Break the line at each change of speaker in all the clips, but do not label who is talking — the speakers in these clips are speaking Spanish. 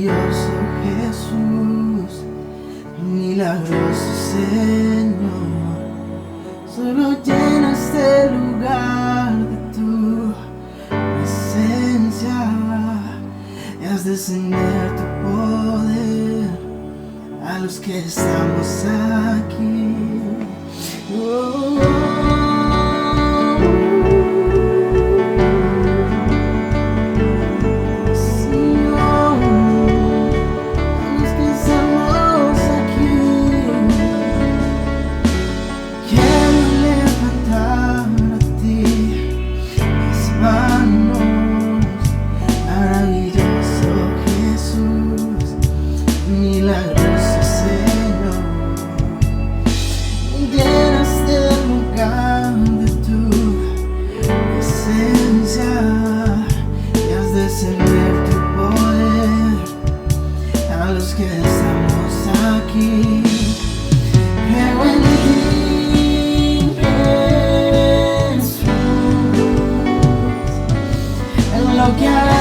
Maravilloso Jesús, milagroso Señor, solo llena este lugar de tu presencia y haz descender tu poder a los que estamos aquí. Milagroso Señor, llena este lugar de tu presencia y haz descender tu poder a los que estamos aquí. Creo en ti, Jesús, en lo que harás.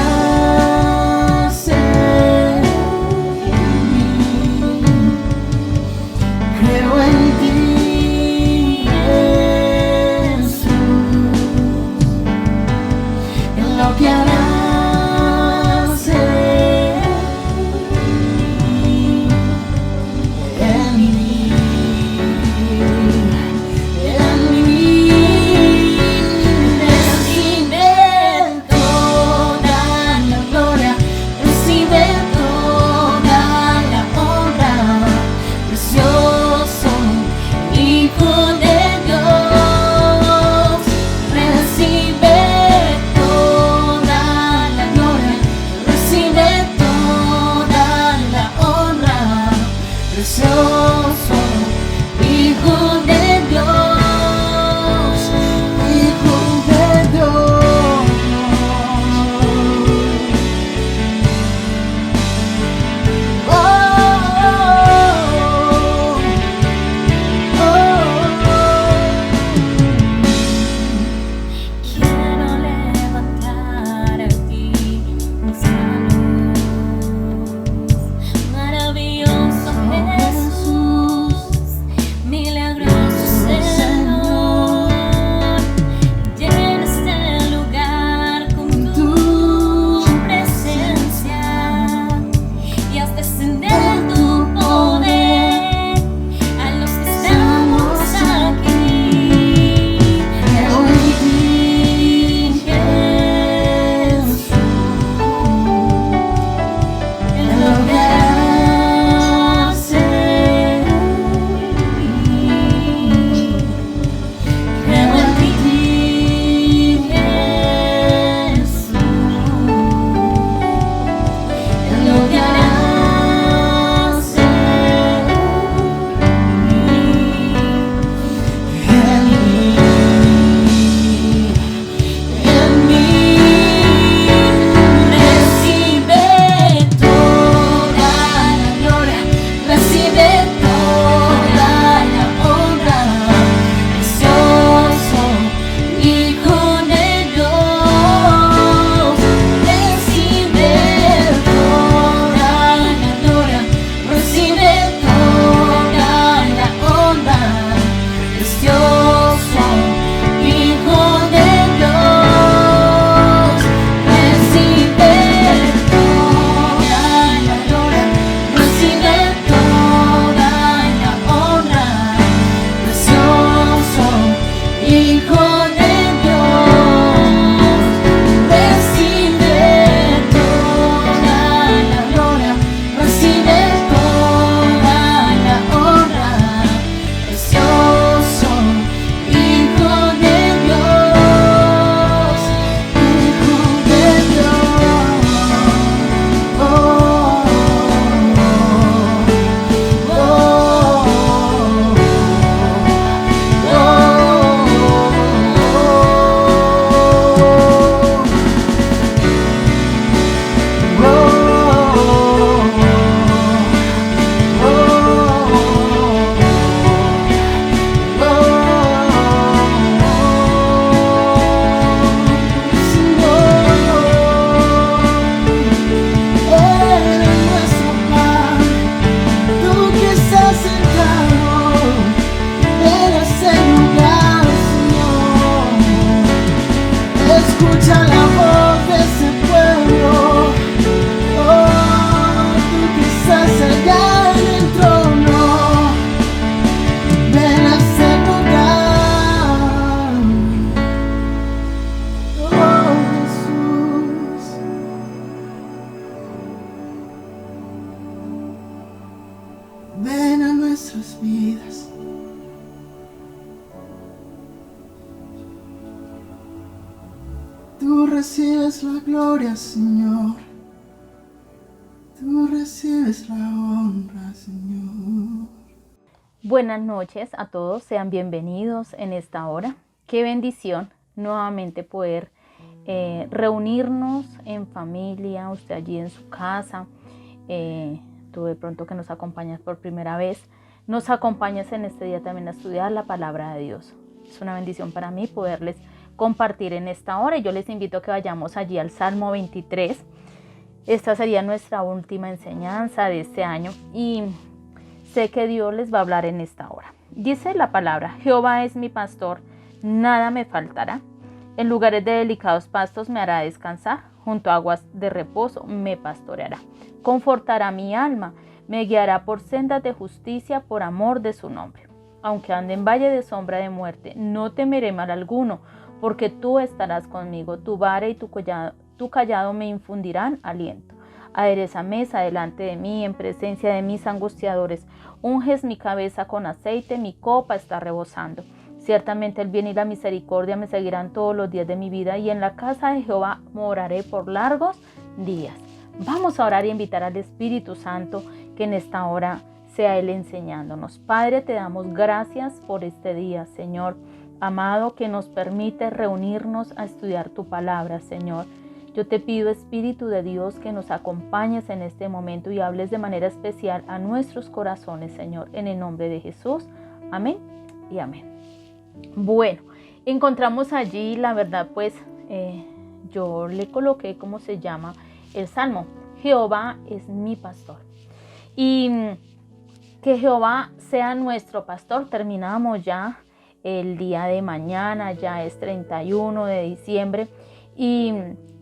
Lo que harás en mí, recibe toda la gloria, recibe toda la honra, precioso Hijo de Dios, recibe precioso Hijo de Dios, Hijo de Dios. Oh, oh, oh,
quiero levantar a ti mis manos, maravilloso Jesús.
nuestras vidas. Tú recibes la gloria, Señor. Tú recibes la honra, Señor.
Buenas noches a todos, sean bienvenidos en esta hora. Qué bendición nuevamente poder reunirnos en familia, usted allí en su casa, tú de pronto que nos acompañas por primera vez, nos acompañas en este día también a estudiar la palabra de Dios. Es una bendición para mí poderles compartir en esta hora y yo les invito a que vayamos allí al Salmo 23. Esta sería nuestra última enseñanza de este año y sé que Dios les va a hablar en esta hora. Dice la palabra: Jehová es mi pastor, nada me faltará. En lugares de delicados pastos me hará descansar, junto a aguas de reposo me pastoreará. Confortará mi alma, me guiará por sendas de justicia por amor de su nombre. Aunque ande en valle de sombra de muerte, no temeré mal alguno, porque tú estarás conmigo, tu vara y tu cayado me infundirán aliento. Adereza mesa delante de mí en presencia de mis angustiadores. Unges mi cabeza con aceite, mi copa está rebosando. Ciertamente el bien y la misericordia me seguirán todos los días de mi vida y en la casa de Jehová moraré por largos días. Vamos a orar y invitar al Espíritu Santo que en esta hora sea Él enseñándonos. Padre, te damos gracias por este día, Señor amado, que nos permite reunirnos a estudiar tu palabra, Señor. Yo te pido, Espíritu de Dios, que nos acompañes en este momento y hables de manera especial a nuestros corazones, Señor, en el nombre de Jesús. Amén y amén. Bueno, encontramos allí, la verdad, pues yo le coloqué como se llama el Salmo: Jehová es mi pastor. Y que Jehová sea nuestro pastor. Terminamos ya el día de mañana, ya es 31 de diciembre y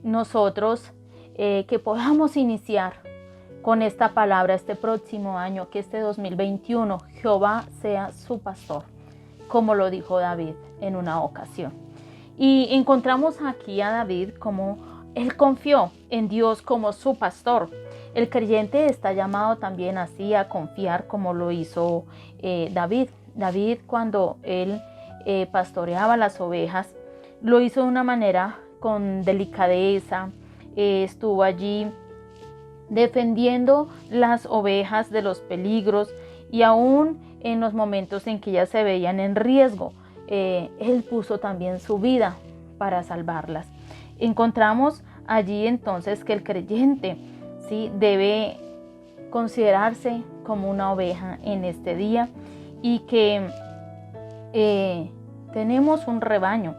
nosotros que podamos iniciar con esta palabra este próximo año, que este 2021 Jehová sea su pastor, como lo dijo David en una ocasión. Y encontramos aquí a David como él confió en Dios como su pastor. El creyente está llamado también así a confiar como lo hizo David. David, cuando él pastoreaba las ovejas, lo hizo de una manera con delicadeza, estuvo allí defendiendo las ovejas de los peligros y aún en los momentos en que ellas se veían en riesgo, él puso también su vida para salvarlas. Encontramos allí entonces que el creyente, ¿sí?, debe considerarse como una oveja en este día y que tenemos un rebaño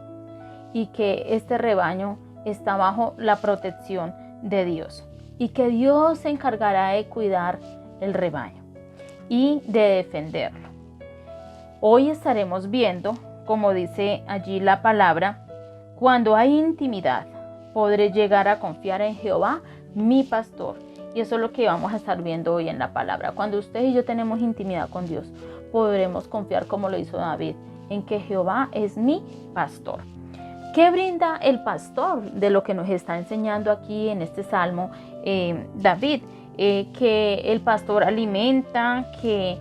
y que este rebaño está bajo la protección de Dios y que Dios se encargará de cuidar el rebaño y de defenderlo. Hoy estaremos viendo, como dice allí la palabra, cuando hay intimidad, podré llegar a confiar en Jehová, mi pastor. Y eso es lo que vamos a estar viendo hoy en la palabra. Cuando usted y yo tenemos intimidad con Dios, podremos confiar, como lo hizo David, en que Jehová es mi pastor. ¿Qué brinda el pastor? De lo que nos está enseñando aquí en este salmo David, que el pastor alimenta, que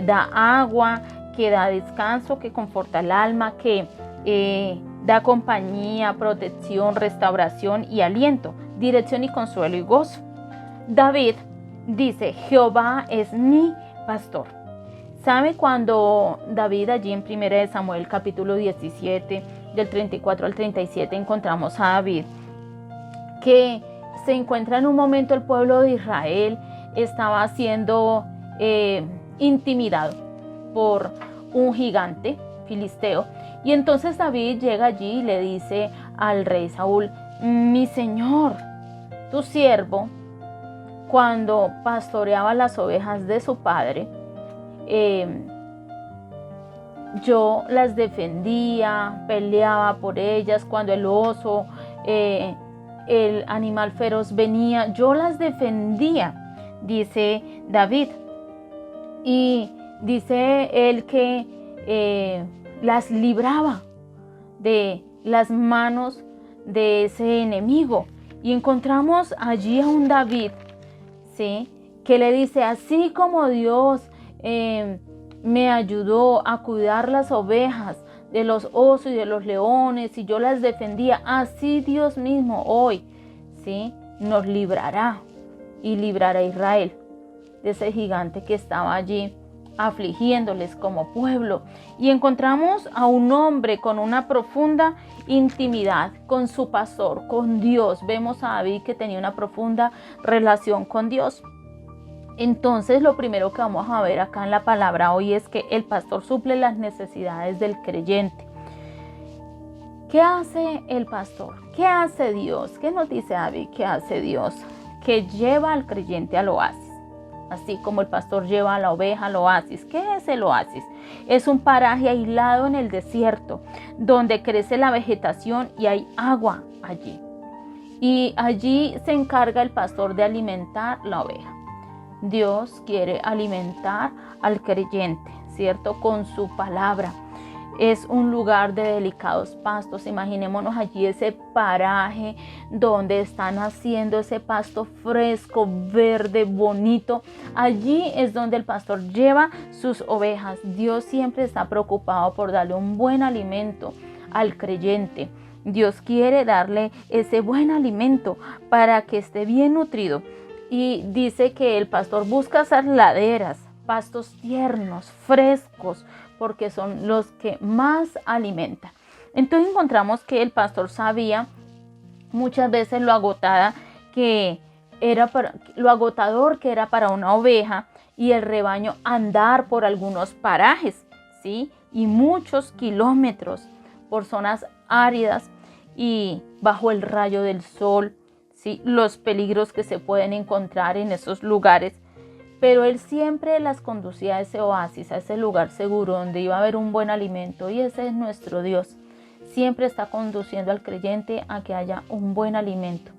da agua, que da descanso, que conforta el alma, que da compañía, protección, restauración y aliento, dirección y consuelo y gozo. David dice: Jehová es mi pastor. ¿Sabe cuando David allí en 1 Samuel capítulo 17, del 34 al 37, encontramos a David que se encuentra en un momento el pueblo de Israel estaba siendo intimidado por un gigante filisteo? Y entonces David llega allí y le dice al rey Saúl: mi señor, tu siervo, cuando pastoreaba las ovejas de su padre, yo las defendía, peleaba por ellas. Cuando el oso, el animal feroz venía, yo las defendía, dice David. Y dice él que las libraba de las manos de ese enemigo. Y encontramos allí a un David, ¿sí?, que le dice: así como Dios me ayudó a cuidar las ovejas de los osos y de los leones, y yo las defendía, así Dios mismo hoy, ¿sí?, nos librará y librará a Israel de ese gigante que estaba allí afligiéndoles como pueblo. Y encontramos a un hombre con una profunda intimidad con su pastor, con Dios. Vemos a David que tenía una profunda relación con Dios. Entonces, lo primero que vamos a ver acá en la palabra hoy es que el pastor suple las necesidades del creyente. ¿Qué hace el pastor? ¿Qué hace Dios? ¿Qué nos dice David? ¿Qué hace Dios? Que lleva al creyente al oasis. Así como el pastor lleva a la oveja al oasis. ¿Qué es el oasis? Es un paraje aislado en el desierto, donde crece la vegetación y hay agua allí. Y allí se encarga el pastor de alimentar la oveja. Dios quiere alimentar al creyente, ¿cierto?, con su palabra. Es un lugar de delicados pastos. Imaginémonos allí ese paraje donde están haciendo ese pasto fresco, verde, bonito. Allí es donde el pastor lleva sus ovejas. Dios siempre está preocupado por darle un buen alimento al creyente. Dios quiere darle ese buen alimento para que esté bien nutrido. Y dice que el pastor busca esas laderas, pastos tiernos, frescos, porque son los que más alimentan. Entonces encontramos que el pastor sabía muchas veces lo agotador que era para una oveja y el rebaño andar por algunos parajes, ¿sí?, y muchos kilómetros por zonas áridas y bajo el rayo del sol, ¿sí?, los peligros que se pueden encontrar en esos lugares. Pero él siempre las conducía a ese oasis, a ese lugar seguro donde iba a haber un buen alimento, y ese es nuestro Dios. Siempre está conduciendo al creyente a que haya un buen alimento.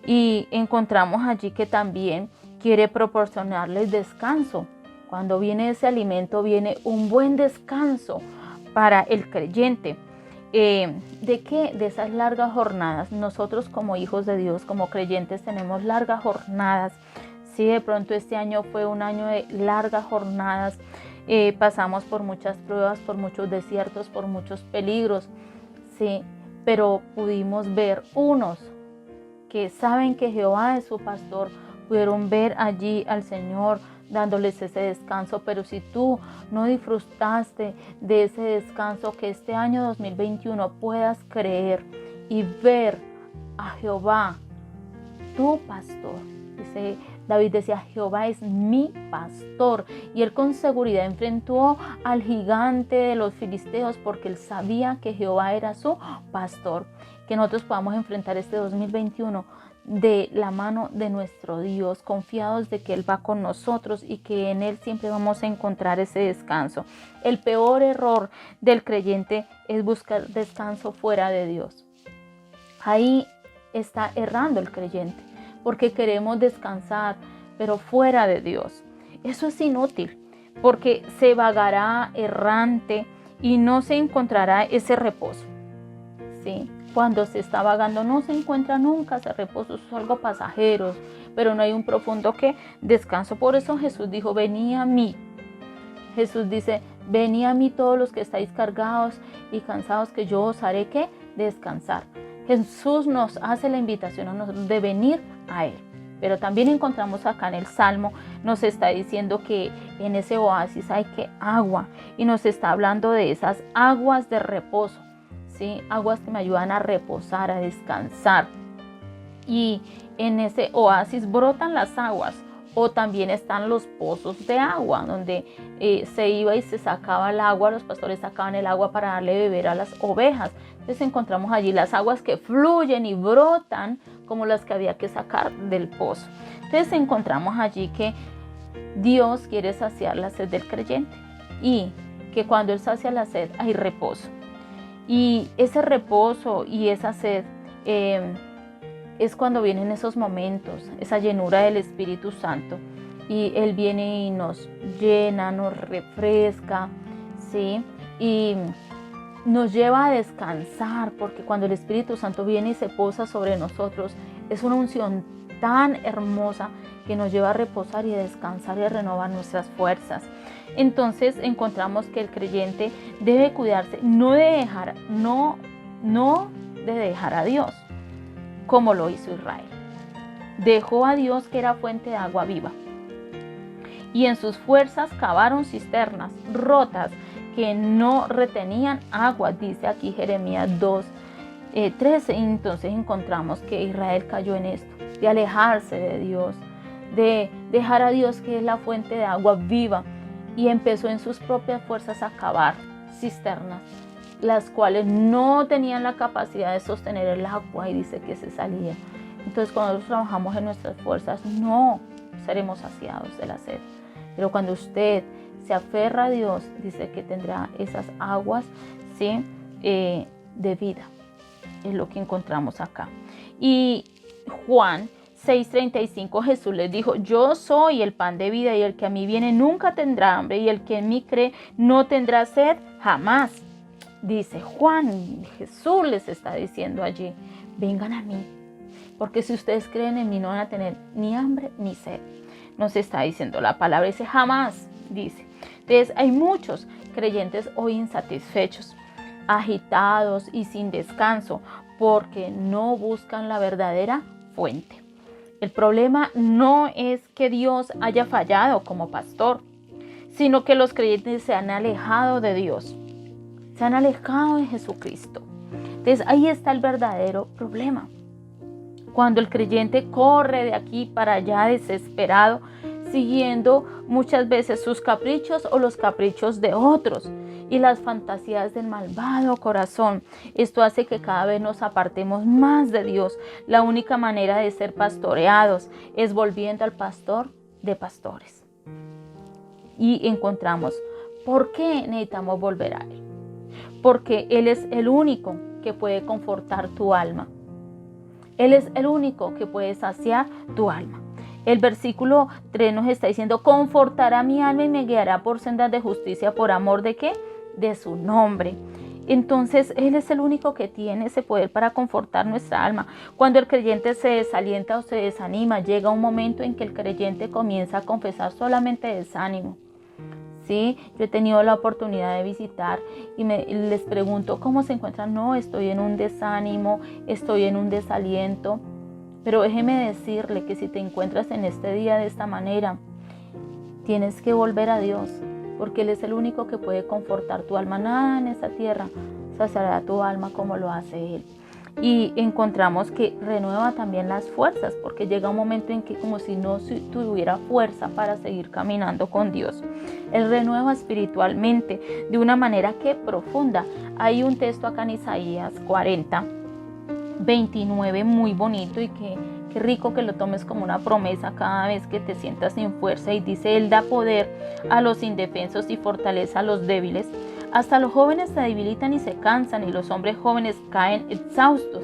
Y encontramos allí que también quiere proporcionarles descanso. Cuando viene ese alimento, viene un buen descanso para el creyente. ¿De qué? De esas largas jornadas. Nosotros como hijos de Dios, como creyentes, tenemos largas jornadas. Sí, de pronto este año fue un año de largas jornadas, pasamos por muchas pruebas, por muchos desiertos, por muchos peligros, sí, pero pudimos ver unos que saben que Jehová es su pastor, pudieron ver allí al Señor dándoles ese descanso. Pero si tú no disfrutaste de ese descanso, que este año 2021 puedas creer y ver a Jehová, tu pastor. David decía, Jehová es mi pastor, y él con seguridad enfrentó al gigante de los filisteos porque él sabía que Jehová era su pastor. Que nosotros podamos enfrentar este 2021 de la mano de nuestro Dios, confiados de que Él va con nosotros y que en Él siempre vamos a encontrar ese descanso. El peor error del creyente es buscar descanso fuera de Dios. Ahí está errando el creyente, porque queremos descansar, pero fuera de Dios. Eso es inútil, porque se vagará errante y no se encontrará ese reposo. ¿Sí? Cuando se está vagando no se encuentra nunca ese reposo, es algo pasajero, pero no hay un profundo descanso. Por eso Jesús dijo, venid a mí. Jesús dice, venid a mí todos los que estáis cargados y cansados, que yo os haré descansar. Jesús nos hace la invitación a nosotros de venir a Él. Pero también encontramos acá en el Salmo, nos está diciendo que en ese oasis hay agua, y nos está hablando de esas aguas de reposo, ¿sí? Aguas que me ayudan a reposar, a descansar. Y en ese oasis brotan las aguas, o también están los pozos de agua, donde se iba y se sacaba el agua, los pastores sacaban el agua para darle beber a las ovejas. Entonces encontramos allí las aguas que fluyen y brotan como las que había que sacar del pozo. Entonces encontramos allí que Dios quiere saciar la sed del creyente, y que cuando Él sacia la sed hay reposo. Y ese reposo y esa sed es cuando vienen esos momentos, esa llenura del Espíritu Santo, y Él viene y nos llena, nos refresca, ¿sí? Y nos lleva a descansar, porque cuando el Espíritu Santo viene y se posa sobre nosotros, es una unción tan hermosa que nos lleva a reposar y a descansar y a renovar nuestras fuerzas. Entonces encontramos que el creyente debe cuidarse, no de dejar a Dios, como lo hizo Israel. Dejó a Dios, que era fuente de agua viva, y en sus fuerzas cavaron cisternas rotas que no retenían agua, dice aquí Jeremías 2:13. Entonces encontramos que Israel cayó en esto, de alejarse de Dios, de dejar a Dios, que es la fuente de agua viva, y empezó en sus propias fuerzas a cavar cisternas, las cuales no tenían la capacidad de sostener el agua, y dice que se salía. Entonces, cuando nosotros trabajamos en nuestras fuerzas, no seremos saciados de la sed. Pero cuando usted se aferra a Dios, dice que tendrá esas aguas, ¿sí? De vida. Es lo que encontramos acá. Y Juan 6:35, Jesús les dijo: yo soy el pan de vida, y el que a mí viene nunca tendrá hambre, y el que en mí cree no tendrá sed jamás. Dice Juan, Jesús les está diciendo allí: vengan a mí, porque si ustedes creen en mí no van a tener ni hambre ni sed. Nos está diciendo la palabra, dice jamás, dice. Entonces hay muchos creyentes hoy insatisfechos, agitados y sin descanso, porque no buscan la verdadera fuente. El problema no es que Dios haya fallado como pastor, sino que los creyentes se han alejado de Dios, se han alejado de Jesucristo. Entonces ahí está el verdadero problema. Cuando el creyente corre de aquí para allá desesperado, siguiendo muchas veces sus caprichos o los caprichos de otros y las fantasías del malvado corazón. Esto hace que cada vez nos apartemos más de Dios. La única manera de ser pastoreados es volviendo al pastor de pastores. Y encontramos, ¿por qué necesitamos volver a Él? Porque Él es el único que puede confortar tu alma. Él es el único que puede saciar tu alma. El versículo 3 nos está diciendo: confortará mi alma y me guiará por sendas de justicia por amor de ¿qué? De su nombre. Entonces Él es el único que tiene ese poder para confortar nuestra alma. Cuando el creyente se desalienta o se desanima, llega un momento en que el creyente comienza a confesar solamente desánimo. ¿Sí? Yo he tenido la oportunidad de visitar y les pregunto: ¿cómo se encuentran? No, estoy en un desánimo, estoy en un desaliento. Pero déjeme decirle que si te encuentras en este día de esta manera, tienes que volver a Dios, porque Él es el único que puede confortar tu alma. Nada en esta tierra saciará tu alma como lo hace Él. Y encontramos que renueva también las fuerzas, porque llega un momento en que como si no tuviera fuerza para seguir caminando con Dios. Él renueva espiritualmente de una manera que profunda. Hay un texto acá en Isaías 40:29 muy bonito, y qué rico que lo tomes como una promesa cada vez que te sientas sin fuerza. Y dice: Él da poder a los indefensos y fortaleza a los débiles. Hasta los jóvenes se debilitan y se cansan, y los hombres jóvenes caen exhaustos.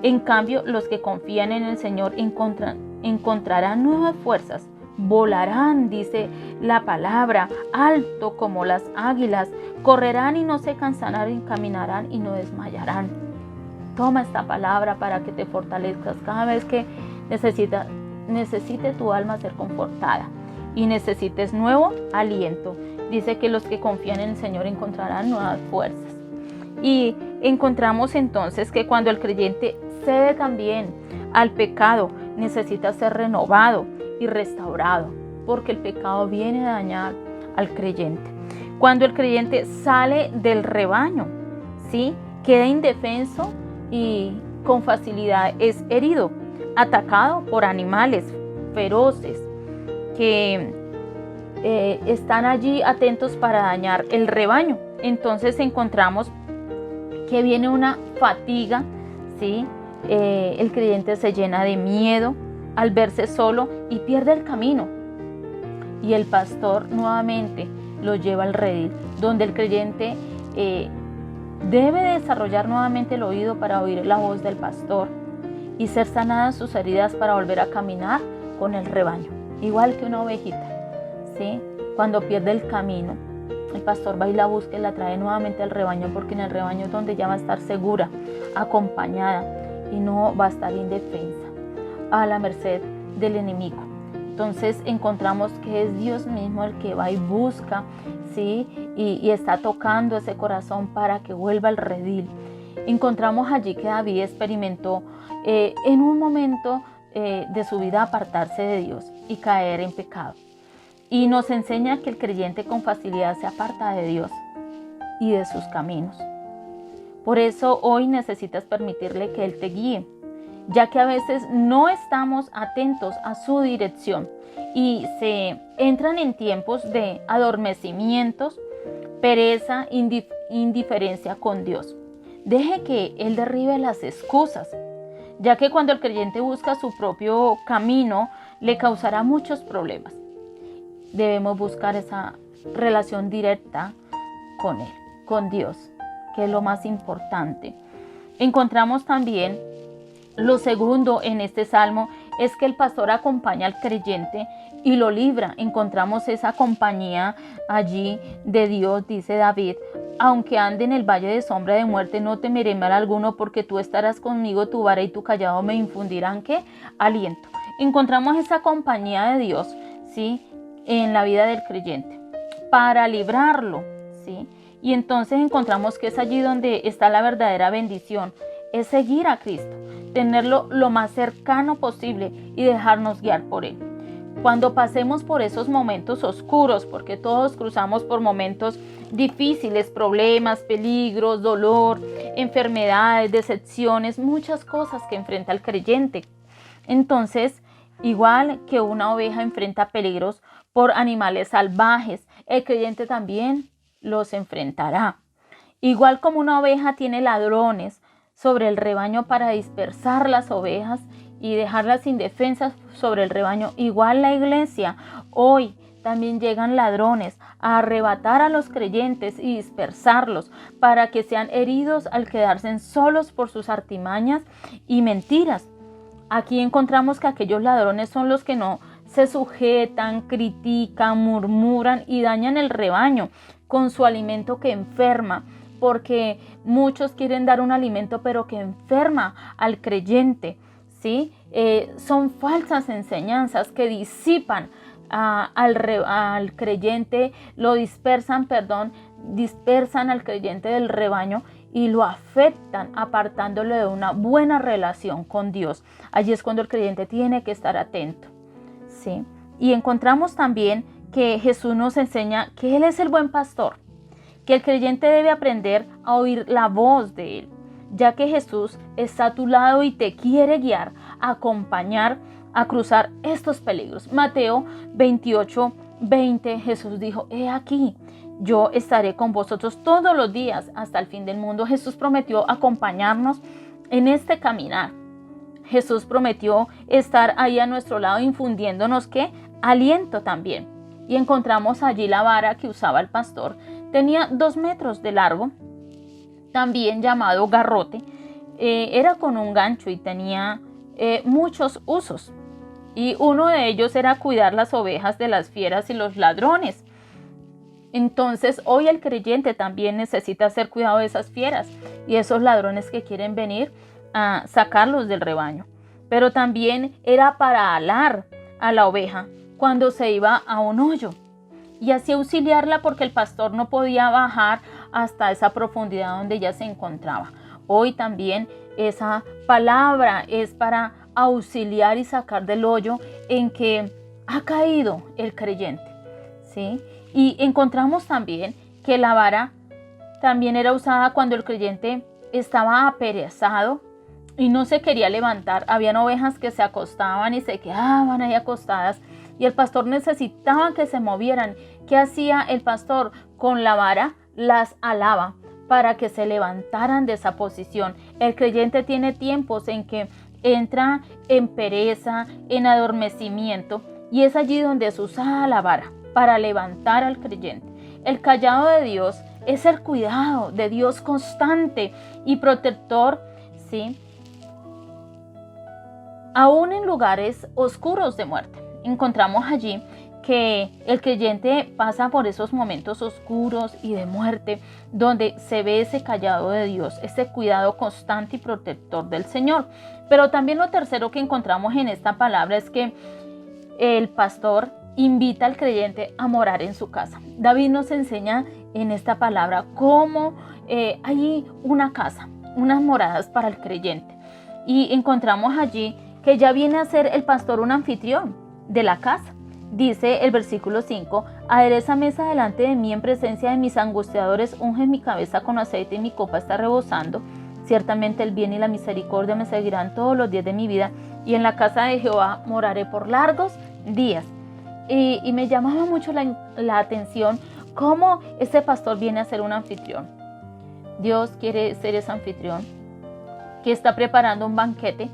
En cambio, los que confían en el Señor encontrarán nuevas fuerzas. Volarán, dice la palabra, alto como las águilas. Correrán y no se cansarán, y caminarán y no desmayarán. Toma esta palabra para que te fortalezcas cada vez que necesite tu alma ser confortada y necesites nuevo aliento. Dice que los que confían en el Señor encontrarán nuevas fuerzas. Y encontramos entonces que cuando el creyente cede también al pecado, necesita ser renovado y restaurado, porque el pecado viene a dañar al creyente. Cuando el creyente sale del rebaño, ¿sí?, queda indefenso y con facilidad es herido, atacado por animales feroces que están allí atentos para dañar el rebaño. Entonces encontramos que viene una fatiga, ¿sí? El creyente se llena de miedo al verse solo y pierde el camino. Y el pastor nuevamente lo lleva al redil, donde el creyente debe desarrollar nuevamente el oído para oír la voz del pastor y ser sanadas sus heridas para volver a caminar con el rebaño. Igual que una ovejita, ¿sí? Cuando pierde el camino, el pastor va y la busca y la trae nuevamente al rebaño, porque en el rebaño es donde ya va a estar segura, acompañada, y no va a estar indefensa, a la merced del enemigo. Entonces encontramos que es Dios mismo el que va y busca, ¿sí? Y está tocando ese corazón para que vuelva al redil. Encontramos allí que David experimentó en un momento de su vida apartarse de Dios y caer en pecado. Y nos enseña que el creyente con facilidad se aparta de Dios y de sus caminos. Por eso hoy necesitas permitirle que Él te guíe, ya que a veces no estamos atentos a su dirección y se entran en tiempos de adormecimientos, pereza, indiferencia con Dios. Deje que Él derribe las excusas, ya que cuando el creyente busca su propio camino, le causará muchos problemas. Debemos buscar esa relación directa con Él, con Dios, que es lo más importante. Encontramos también lo segundo en este salmo es que el pastor acompaña al creyente y lo libra. Encontramos esa compañía allí de Dios, dice David. Aunque ande en el valle de sombra de muerte, no temeré mal alguno, porque tú estarás conmigo, tu vara y tu callado me infundirán ¿qué? Aliento. Encontramos esa compañía de Dios, ¿sí? En la vida del creyente para librarlo, ¿sí? Y entonces encontramos que es allí donde está la verdadera bendición, es seguir a Cristo, tenerlo lo más cercano posible y dejarnos guiar por Él. Cuando pasemos por esos momentos oscuros, porque todos cruzamos por momentos difíciles, problemas, peligros, dolor, enfermedades, decepciones, muchas cosas que enfrenta el creyente. Entonces, igual que una oveja enfrenta peligros por animales salvajes, el creyente también los enfrentará. Igual como una oveja tiene ladrones sobre el rebaño para dispersar las ovejas y dejarlas indefensas sobre el rebaño, igual la iglesia hoy también llegan ladrones a arrebatar a los creyentes y dispersarlos para que sean heridos al quedarse solos por sus artimañas y mentiras. Aquí encontramos que aquellos ladrones son los que no se sujetan, critican, murmuran y dañan el rebaño con su alimento que enferma, porque muchos quieren dar un alimento pero que enferma al creyente, ¿sí? Son falsas enseñanzas que disipan al creyente, dispersan al creyente del rebaño y lo afectan apartándolo de una buena relación con Dios. Allí es cuando el creyente tiene que estar atento, ¿sí? Y encontramos también que Jesús nos enseña que Él es el buen pastor, que el creyente debe aprender a oír la voz de Él, ya que Jesús está a tu lado y te quiere guiar, acompañar a cruzar estos peligros. Mateo 28:20, Jesús dijo: he aquí, yo estaré con vosotros todos los días hasta el fin del mundo. Jesús prometió acompañarnos en este caminar. Jesús prometió estar ahí a nuestro lado infundiéndonos ¿qué? Aliento también. Y encontramos allí la vara que usaba el pastor. Tenía 2 metros de largo, también llamado garrote. Era con un gancho y tenía muchos usos. Y uno de ellos era cuidar las ovejas de las fieras y los ladrones. Entonces hoy el creyente también necesita hacer cuidado de esas fieras y esos ladrones que quieren venir a sacarlos del rebaño. Pero también era para alar a la oveja cuando se iba a un hoyo y así auxiliarla, porque el pastor no podía bajar hasta esa profundidad donde ella se encontraba. Hoy también esa palabra es para auxiliar y sacar del hoyo en que ha caído el creyente, ¿sí? Y encontramos también que la vara también era usada cuando el creyente estaba aperezado y no se quería levantar. Habían ovejas que se acostaban y se quedaban ahí acostadas y el pastor necesitaba que se movieran. ¿Qué hacía el pastor? Con la vara las alaba para que se levantaran de esa posición. El creyente tiene tiempos en que entra en pereza, en adormecimiento, y es allí donde se usa la vara para levantar al creyente. El callado de Dios es el cuidado de Dios constante y protector, ¿sí? Aún en lugares oscuros de muerte. Encontramos allí que el creyente pasa por esos momentos oscuros y de muerte, donde se ve ese callado de Dios, ese cuidado constante y protector del Señor. Pero también lo tercero que encontramos en esta palabra es que el pastor invita al creyente a morar en su casa. David nos enseña en esta palabra cómo hay una casa, unas moradas para el creyente. Y encontramos allí que ya viene a ser el pastor un anfitrión de la casa. Dice el versículo 5, adereza mesa delante de mí en presencia de mis angustiadores, unge mi cabeza con aceite y mi copa está rebosando. Ciertamente el bien y la misericordia me seguirán todos los días de mi vida y en la casa de Jehová moraré por largos días. Y me llamaba mucho la atención cómo este pastor viene a ser un anfitrión. Dios quiere ser ese anfitrión que está preparando un banquete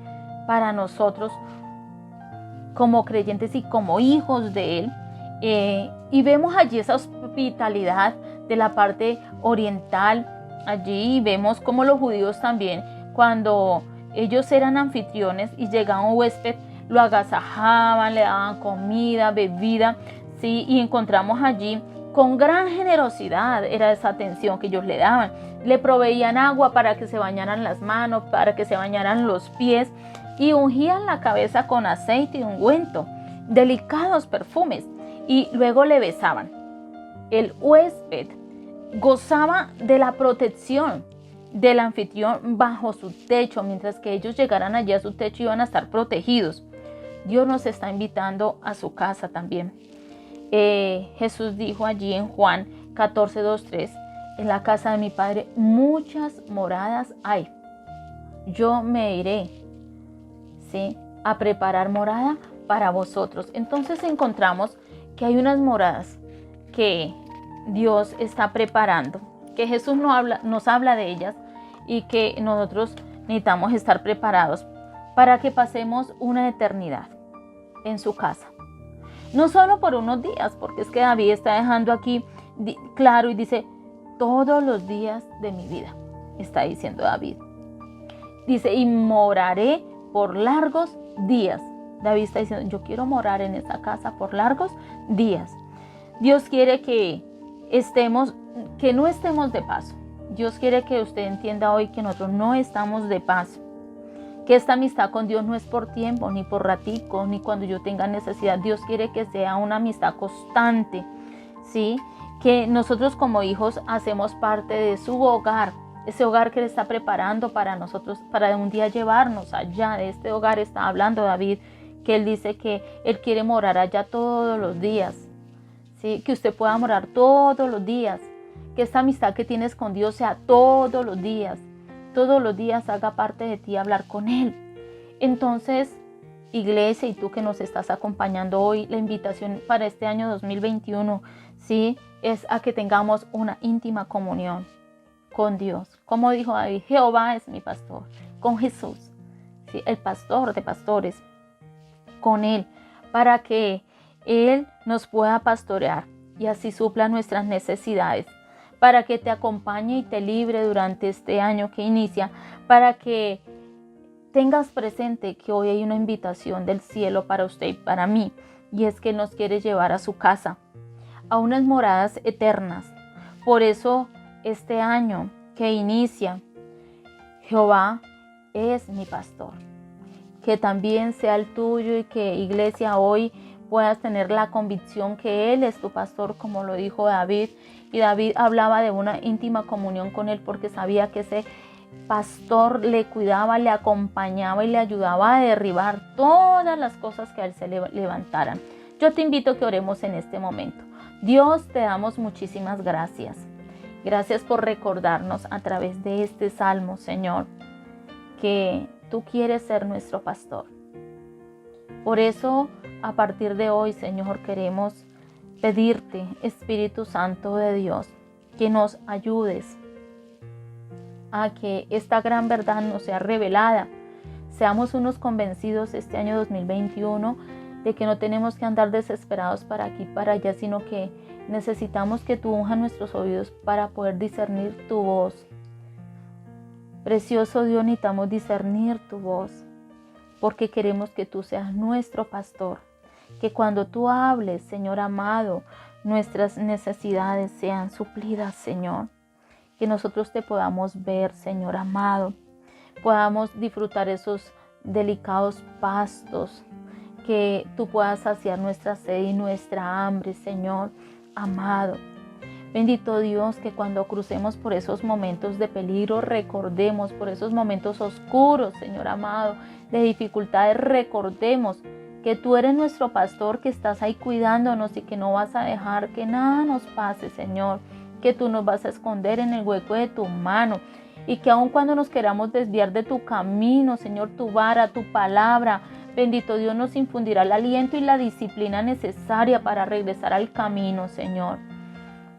para nosotros como creyentes y como hijos de Él. Y vemos allí esa hospitalidad de la parte oriental. Allí vemos como los judíos también, cuando ellos eran anfitriones y llegaba un huésped, lo agasajaban, le daban comida, bebida, ¿sí? Y encontramos allí con gran generosidad era esa atención que ellos le daban. Le proveían agua para que se bañaran las manos, para que se bañaran los pies y ungían la cabeza con aceite y ungüento, delicados perfumes, y luego le besaban. El huésped gozaba de la protección del anfitrión bajo su techo, mientras que ellos llegaran allí a su techo iban a estar protegidos. Dios nos está invitando a su casa también. Jesús dijo allí en Juan 14:2-3, en la casa de mi Padre muchas moradas hay. Yo me iré, ¿sí?, a preparar morada para vosotros. Entonces encontramos que hay unas moradas que Dios está preparando, que Jesús nos habla de ellas y que nosotros necesitamos estar preparados para que pasemos una eternidad en su casa. No solo por unos días, porque es que David está dejando aquí claro y dice, todos los días de mi vida, está diciendo David. Dice, y moraré por largos días. David está diciendo, yo quiero morar en esa casa por largos días. Dios quiere que no estemos de paso. Dios quiere que usted entienda hoy que nosotros no estamos de paso. Que esta amistad con Dios no es por tiempo, ni por ratico, ni cuando yo tenga necesidad. Dios quiere que sea una amistad constante, ¿sí? Que nosotros como hijos hacemos parte de su hogar, ese hogar que Él está preparando para nosotros, para un día llevarnos allá. De este hogar está hablando David, que Él dice que Él quiere morar allá todos los días, ¿sí? Que usted pueda morar todos los días, que esta amistad que tienes con Dios sea todos los días haga parte de ti hablar con Él. Entonces, iglesia, y tú que nos estás acompañando hoy, la invitación para este año 2021, ¿sí?, es a que tengamos una íntima comunión con Dios. Como dijo David, Jehová es mi pastor, con Jesús, ¿sí?, el pastor de pastores, con Él, para que Él nos pueda pastorear y así supla nuestras necesidades, para que te acompañe y te libre durante este año que inicia, para que tengas presente que hoy hay una invitación del cielo para usted y para mí, y es que Él nos quiere llevar a su casa, a unas moradas eternas. Por eso este año que inicia, Jehová es mi pastor. Que también sea el tuyo y que, iglesia, hoy puedas tener la convicción que Él es tu pastor, como lo dijo David. Y David hablaba de una íntima comunión con Él porque sabía que ese pastor le cuidaba, le acompañaba y le ayudaba a derribar todas las cosas que a Él se le levantaran. Yo te invito a que oremos en este momento. Dios, te damos muchísimas gracias. Gracias por recordarnos a través de este salmo, Señor, que tú quieres ser nuestro pastor. Por eso, a partir de hoy, Señor, queremos pedirte, Espíritu Santo de Dios, que nos ayudes a que esta gran verdad nos sea revelada. Seamos unos convencidos este año 2021 de que no tenemos que andar desesperados para aquí, para allá, sino que necesitamos que tú unjas nuestros oídos para poder discernir tu voz. Precioso Dios, necesitamos discernir tu voz, porque queremos que tú seas nuestro pastor. Que cuando tú hables, Señor amado, nuestras necesidades sean suplidas, Señor. Que nosotros te podamos ver, Señor amado. Podamos disfrutar esos delicados pastos que tú puedas saciar nuestra sed y nuestra hambre, Señor amado. Bendito Dios, que cuando crucemos por esos momentos de peligro, recordemos por esos momentos oscuros, Señor amado, de dificultades, recordemos que tú eres nuestro pastor, que estás ahí cuidándonos y que no vas a dejar que nada nos pase, Señor, que tú nos vas a esconder en el hueco de tu mano y que aun cuando nos queramos desviar de tu camino, Señor, tu vara, tu palabra, bendito Dios, nos infundirá el aliento y la disciplina necesaria para regresar al camino, Señor.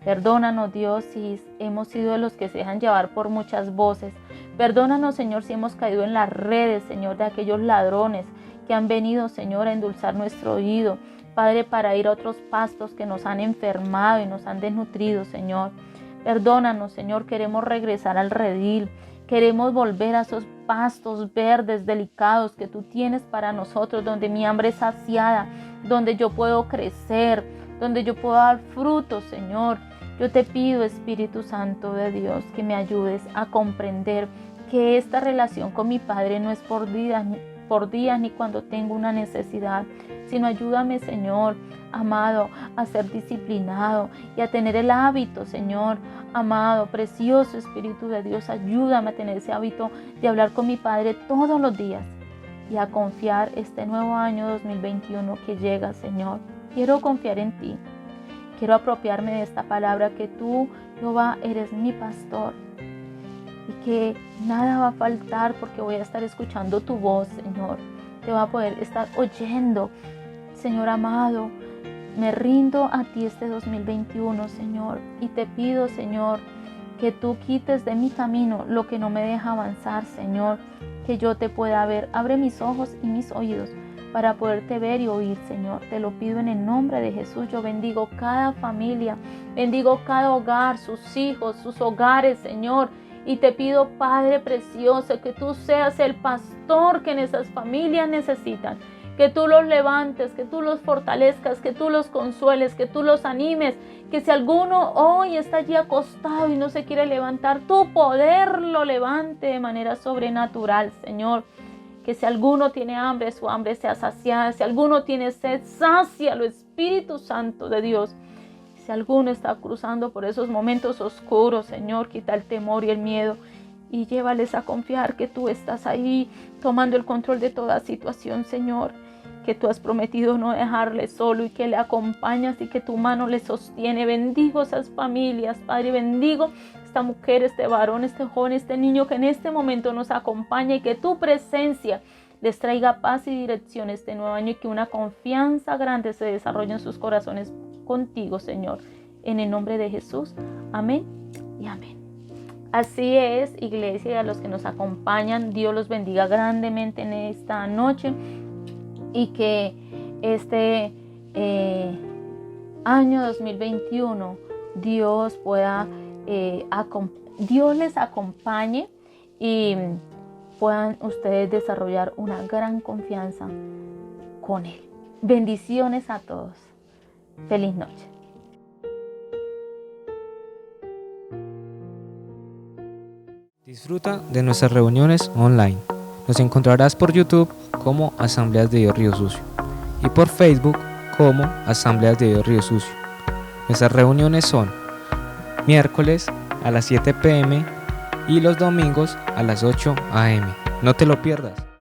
Perdónanos, Dios, si hemos sido de los que se dejan llevar por muchas voces. Perdónanos, Señor, si hemos caído en las redes, Señor, de aquellos ladrones que han venido, Señor, a endulzar nuestro oído, Padre, para ir a otros pastos que nos han enfermado y nos han desnutrido, Señor. Perdónanos, Señor, queremos regresar al redil. Queremos volver a esos pastos verdes, delicados que tú tienes para nosotros, donde mi hambre es saciada, donde yo puedo crecer, donde yo puedo dar frutos, Señor. Yo te pido, Espíritu Santo de Dios, que me ayudes a comprender que esta relación con mi Padre no es por días ni cuando tengo una necesidad, sino ayúdame, Señor amado, a ser disciplinado y a tener el hábito, Señor amado, precioso Espíritu de Dios, ayúdame a tener ese hábito de hablar con mi Padre todos los días y a confiar este nuevo año 2021 que llega, Señor. Quiero confiar en ti, quiero apropiarme de esta palabra que tú, Jehová, eres mi pastor y que nada va a faltar porque voy a estar escuchando tu voz, Señor. Te voy a poder estar oyendo, Señor amado. Me rindo a ti este 2021, Señor, y te pido, Señor, que tú quites de mi camino lo que no me deja avanzar, Señor, que yo te pueda ver. Abre mis ojos y mis oídos para poderte ver y oír, Señor. Te lo pido en el nombre de Jesús. Yo bendigo cada familia, bendigo cada hogar, sus hijos, sus hogares, Señor. Y te pido, Padre precioso, que tú seas el pastor que en esas familias necesitan. Que tú los levantes, que tú los fortalezcas, que tú los consueles, que tú los animes. Que si alguno hoy está allí acostado y no se quiere levantar, tu poder lo levante de manera sobrenatural, Señor. Que si alguno tiene hambre, su hambre sea saciada. Si alguno tiene sed, sácialo, Espíritu Santo de Dios. Si alguno está cruzando por esos momentos oscuros, Señor, quita el temor y el miedo y llévales a confiar que tú estás ahí tomando el control de toda situación, Señor. Que tú has prometido no dejarle solo y que le acompañas y que tu mano le sostiene. Bendigo esas familias, Padre, bendigo esta mujer, este varón, este joven, este niño que en este momento nos acompaña y que tu presencia les traiga paz y dirección este nuevo año y que una confianza grande se desarrolle en sus corazones contigo, Señor. En el nombre de Jesús, amén y amén. Así es, iglesia, y a los que nos acompañan, Dios los bendiga grandemente en esta noche y que este año 2021 Dios pueda, Dios les acompañe y puedan ustedes desarrollar una gran confianza con Él. Bendiciones a todos. Feliz noche.
Disfruta de nuestras reuniones online. Nos encontrarás por YouTube como Asambleas de Dios Río Sucio y por Facebook como Asambleas de Dios Río Sucio. Nuestras reuniones son miércoles a las 7 p.m. y los domingos a las 8 a.m. No te lo pierdas.